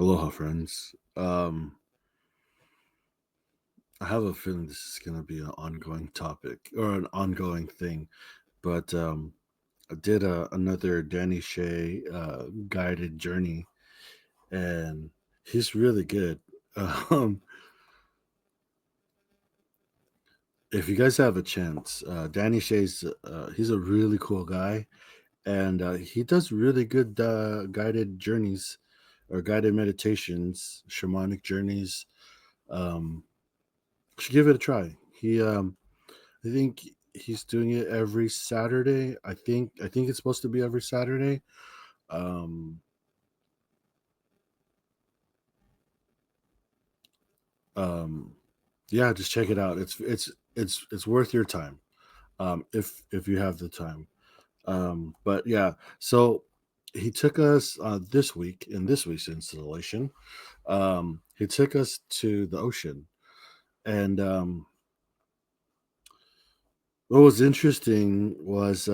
Aloha, friends. I have a feeling this is going to be an ongoing topic or an ongoing thing, but I did another Danny Shea guided journey, and he's really good. Um, if you guys have a chance, Danny Shea's he's a really cool guy, and he does really good guided journeys or guided meditations, shamanic journeys. Um, should give it a try. I think he's doing it every Saturday. I think it's supposed to be every Saturday. Um, um, yeah, just check it out. It's worth your time. If you have the time. But yeah, so he took us this week in this week's installation. He took us to the ocean, and what was interesting was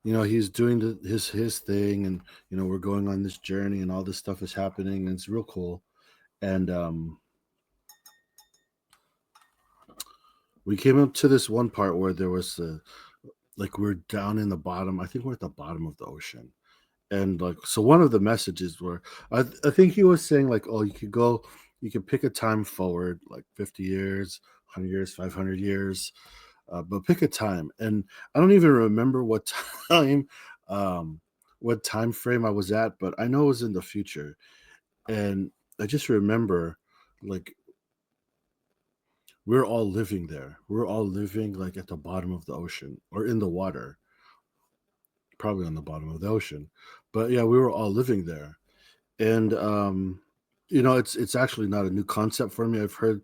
he's doing his thing, and we're going on this journey, and all this stuff is happening, and it's real cool. And we came up to this one part where there was like we're down in the bottom. I think we're at the bottom of the ocean, and like so one of the messages were I think he was saying like, oh, you could pick a time forward like 50 years, 100 years, 500 years, but pick a time. And I don't even remember time um what time frame I was at, but I know it was in the future. And I just remember, like, we're all living there. We're all living like at the bottom of the ocean or in the water, probably on the bottom of the ocean. But yeah, we were all living there. And it's actually not a new concept for me. I've heard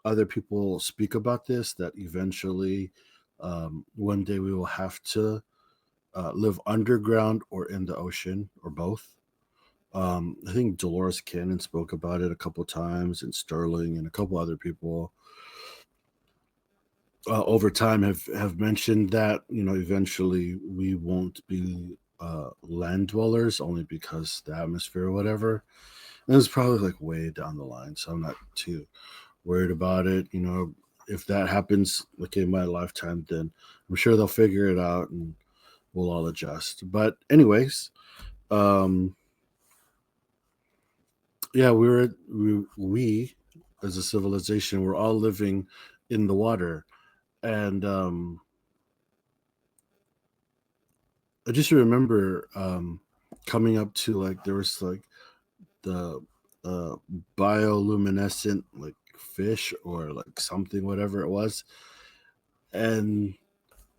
other people speak about this, that eventually one day we will have to live underground or in the ocean or both. I think Dolores Cannon spoke about it a couple times, and Sterling and a couple other people over time have mentioned that eventually we won't be land dwellers, only because the atmosphere or whatever. And it's probably like way down the line, so I'm not too worried about it. If that happens like in my lifetime, then I'm sure they'll figure it out and we'll all adjust. But anyways, um, yeah, we as a civilization, we're all living in the water, and I just remember coming up to, like, there was like the uh, bioluminescent like fish or like something, whatever it was, and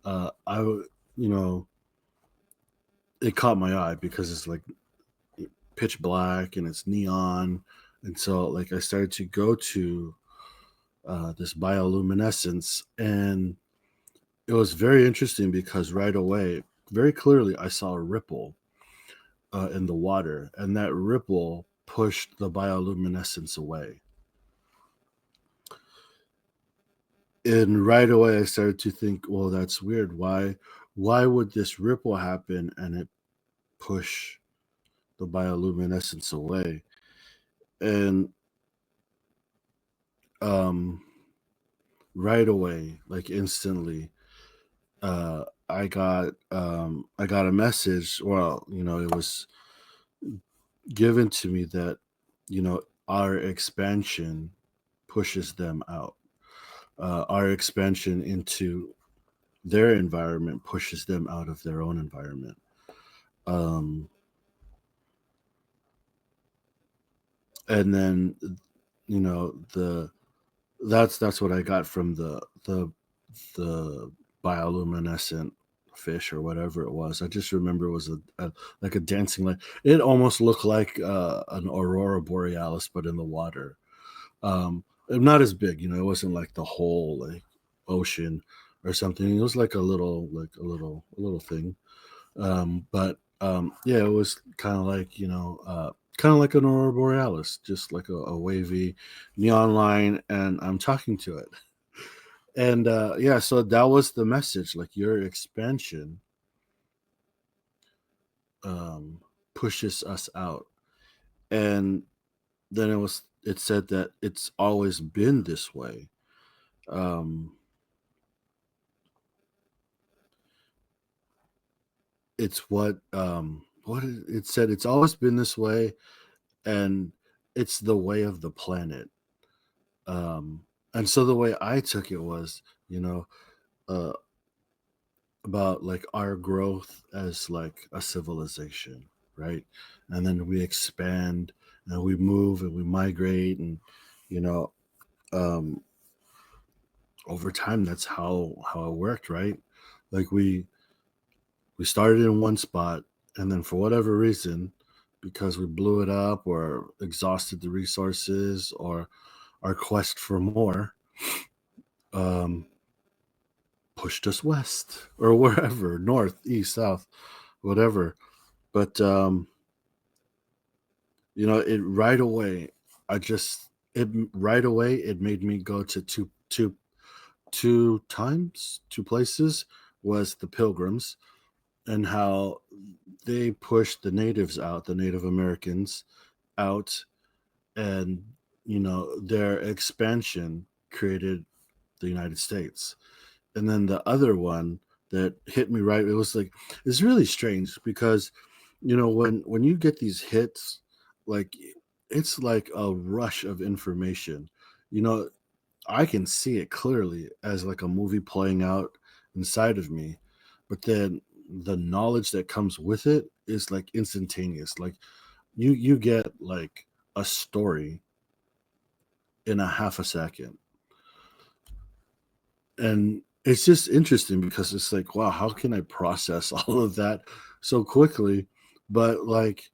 I, you know, it caught my eye because it's like pitch black and it's neon, and so like I started to go to this bioluminescence, and it was very interesting because right away, very clearly, I saw a ripple in the water, and that ripple pushed the bioluminescence away. And right away, I started to think, well, that's weird. Why would this ripple happen and it push the bioluminescence away? And um, right away, like instantly, I got a message. Well, it was given to me that our expansion pushes them out. Our expansion into their environment pushes them out of their own environment. Um, and then the that's what I got from the bioluminescent fish or whatever it was. I just remember it was a like a dancing light. It almost looked like an aurora borealis, but in the water. Not as big, it wasn't like the whole like ocean or something. It was like a little thing. But yeah, it was kind of like kind of like an aurora borealis, just like a wavy neon line, and I'm talking to it. And yeah, so that was the message. Like, your expansion um, pushes us out. And then it said that it's always been this way. Um, it's what it said, it's always been this way, and it's the way of the planet. Um, and so the way I took it was, you know, uh, about like our growth as like a civilization, right? And then we expand and we move and we migrate, and you know, um, over time that's how it worked, right? Like we started in one spot, and then for whatever reason, because we blew it up or exhausted the resources or our quest for more, um, pushed us west or wherever, north, east, south, whatever. But it right away, right away it made me go to two places, was the Pilgrims, and how they pushed the natives out, the Native Americans out, and their expansion created the United States. And then the other one that hit me right, it was like, it's really strange because when you get these hits, like, it's like a rush of information. you know I can see it clearly as like a movie playing out inside of me, but then the knowledge that comes with it is like instantaneous. Like, you get like a story in a half a second. And it's just interesting because it's like, wow, how can I process all of that so quickly? But like,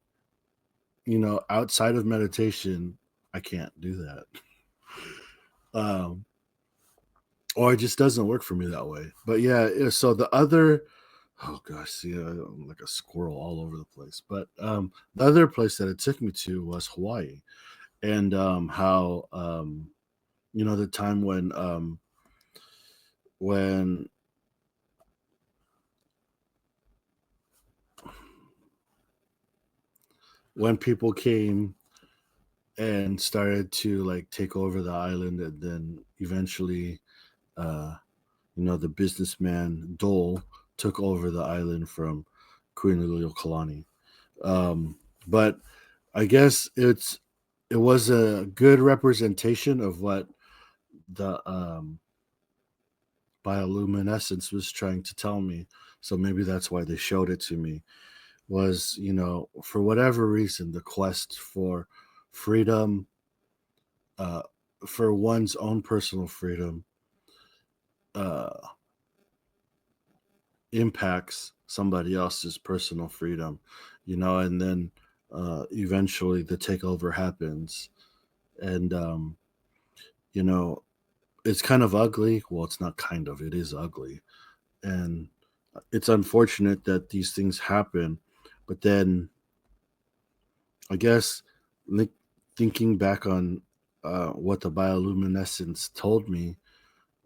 outside of meditation, I can't do that. Um, or it just doesn't work for me that way. But yeah, so the other, oh gosh, see, I'm like a squirrel all over the place. But the other place that it took me to was Hawaii, and how the time when when people came and started to like take over the island, and then eventually, uh, the businessman Dole took over the island from Queen Liliuokalani. But I guess it was a good representation of what the bioluminescence was trying to tell me. So maybe that's why they showed it to me. Was, for whatever reason, the quest for freedom, uh, for one's own personal freedom, uh, impacts somebody else's personal freedom, and then eventually the takeover happens. And, you know, it's kind of ugly. Well, it's not kind of, it is ugly. And it's unfortunate that these things happen. But then I guess, li- thinking back on what the bioluminescence told me,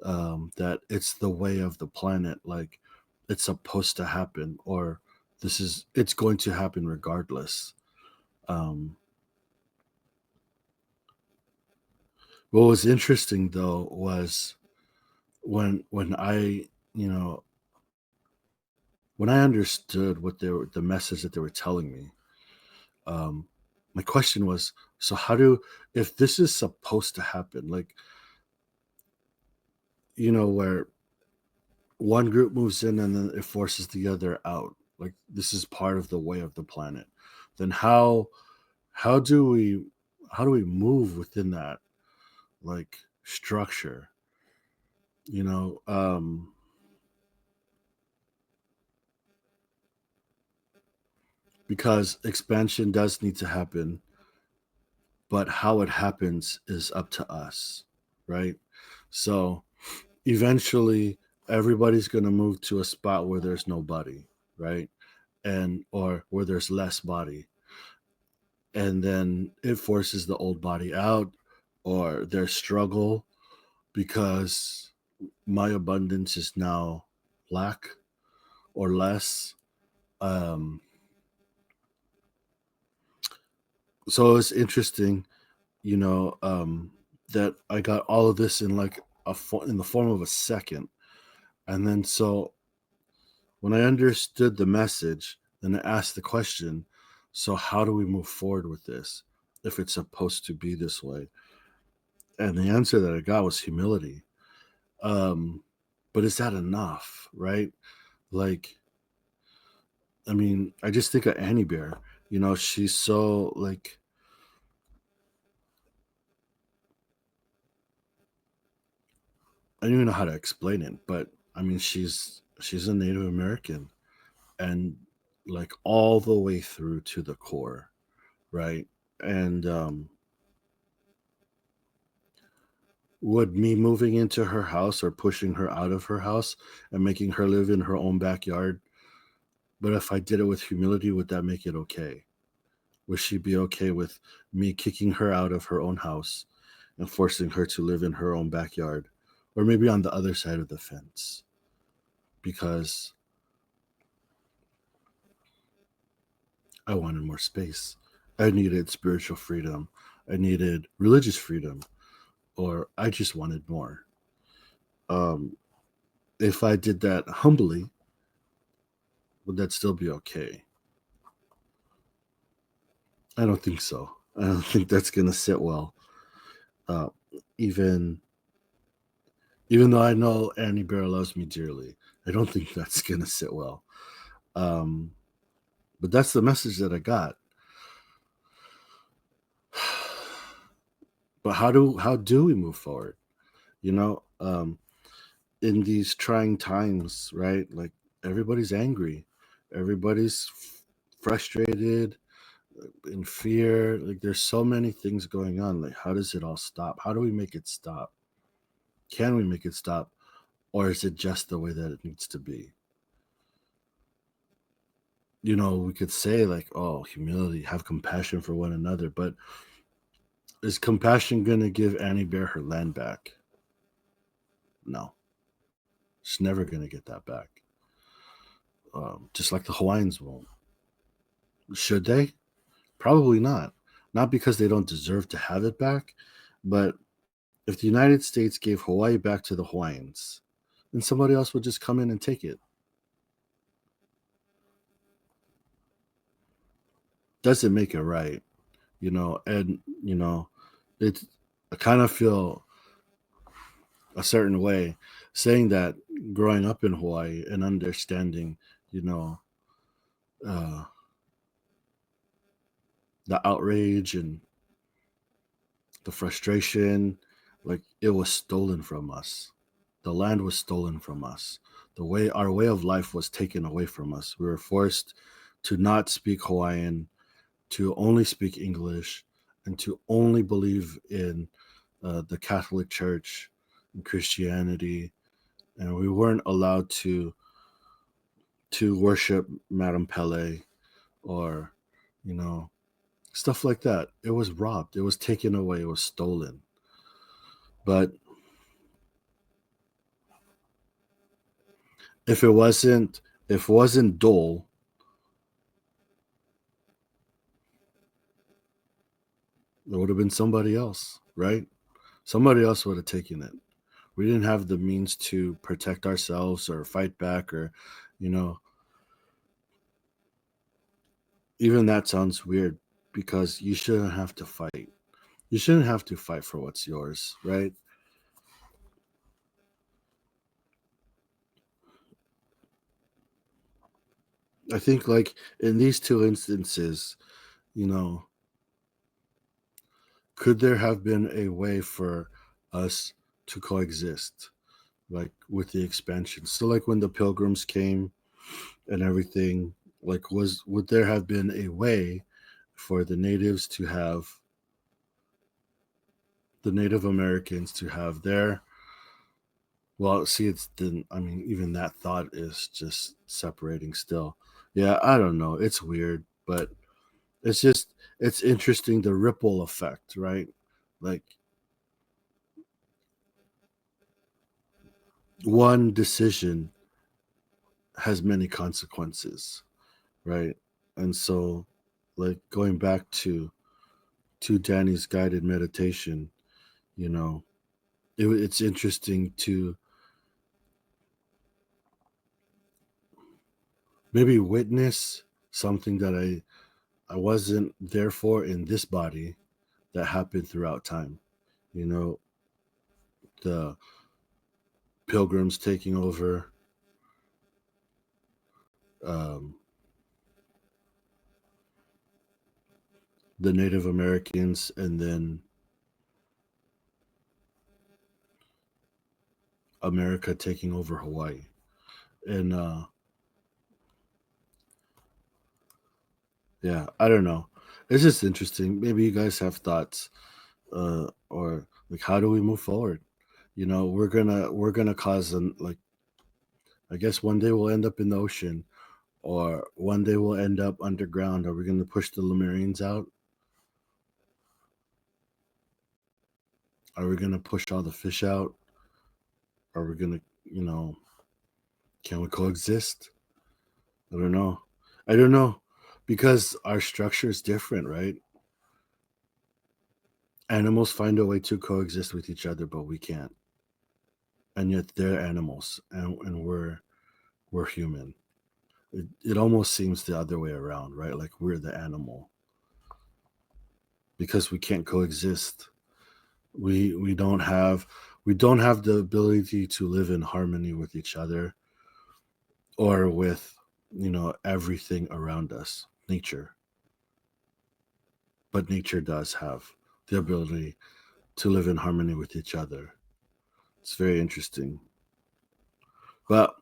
that it's the way of the planet. Like, it's supposed to happen, or it's going to happen regardless. Um, what was interesting though was when I you know when I understood what the message that they were telling me. Um, my question was, so how do if this is supposed to happen, like, where one group moves in and then it forces the other out, like this is part of the way of the planet, then how do we how do we move within that, like, structure, you know um because expansion does need to happen, but how it happens is up to us, right? So eventually everybody's going to move to a spot where there's nobody, right? And or where there's less body, and then it forces the old body out, or their struggle, because my abundance is now lack or less. um So it's interesting, you know, that I got all of this in like in the form of a second. And then so when I understood the message, then I asked the question, so how do we move forward with this if it's supposed to be this way? And the answer that I got was humility. Um, but is that enough, right? Like, I mean, I just think of Annie Bear. You know, she's so like I don't even know how to explain it, but I mean, she's a Native American, and like all the way through to the core, right? And would me moving into her house or pushing her out of her house and making her live in her own backyard, but if I did it with humility, would that make it okay? Would she be okay with me kicking her out of her own house and forcing her to live in her own backyard, or maybe on the other side of the fence? Because I wanted more space. I needed spiritual freedom. I needed religious freedom, or I just wanted more. Um, if I did that humbly, would that still be okay? I don't think so. I don't think that's going to sit well. Uh, even even though I know Annie Bear loves me dearly, I don't think that's going to sit well. Um, but that's the message that I got. But how do we move forward? You know, in these trying times, right? Like everybody's angry, everybody's frustrated, in fear. Like there's so many things going on. Like how does it all stop? How do we make it stop? Can we make it stop, or is it just the way that it needs to be? You know, we could say like, oh, humility, have compassion for one another, but is compassion going to give Annie Bear her land back? No, she's never going to get that back. Just like the Hawaiians won't. Should they? Probably not. Not because they don't deserve to have it back, but if the United States gave Hawaii back to the Hawaiians, then somebody else would just come in and take it. Doesn't make it right, you know. And you know, it's I kind of feel a certain way saying that growing up in Hawaii and understanding, you know, uh, the outrage and the frustration, like it was stolen from us. The land was stolen from us. Our way of life was taken away from us. We were forced to not speak Hawaiian, to only speak English, and to only believe in the Catholic Church and Christianity. And we weren't allowed to worship Madame Pele or, you know, stuff like that. It was robbed. It was taken away. It was stolen. But if it wasn't Dole, it would have been somebody else, right? Somebody else would have taken it. We didn't have the means to protect ourselves or fight back, or, you know, even that sounds weird because you shouldn't have to fight. You shouldn't have to fight for what's yours, right? I think like in these two instances, you know, could there have been a way for us to coexist, like with the expansion? So like when the pilgrims came and everything, like was would there have been a way for the Native Americans to have their, well, see, it's didn't. I mean, even that thought is just separating still. Yeah, I don't know. It's weird, but it's interesting the ripple effect, right? Like one decision has many consequences, right? And so, like going back to to Danny's guided meditation, you know, it's interesting to maybe witness something that I wasn't there for in this body that happened throughout time. You know, the pilgrims taking over, um, the Native Americans, and then America taking over Hawaii. And yeah, I don't know. It's just interesting. Maybe you guys have thoughts, or like, how do we move forward? You know, we're gonna cause an like. I guess one day we'll end up in the ocean, or one day we'll end up underground. Are we gonna push the Lemurians out? Are we gonna push all the fish out? Are we gonna, can we coexist? I don't know. I don't know because our structure is different, right? Animals find a way to coexist with each other, but we can't. And yet they're animals, and we're human. It almost seems the other way around, right? Like we're the animal because we can't coexist. We don't have the ability to live in harmony with each other or with everything around us, nature. But nature does have the ability to live in harmony with each other. It's very interesting. But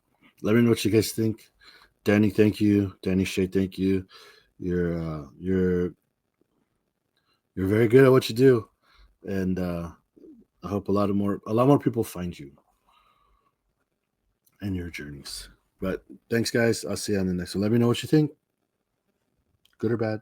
let me know what you guys think. Danny, thank you. Danny Shay, thank you. You're very good at what you do, and I hope a lot more people find you and your journeys. But thanks, guys. I'll see you on the next one. Let me know what you think, good or bad.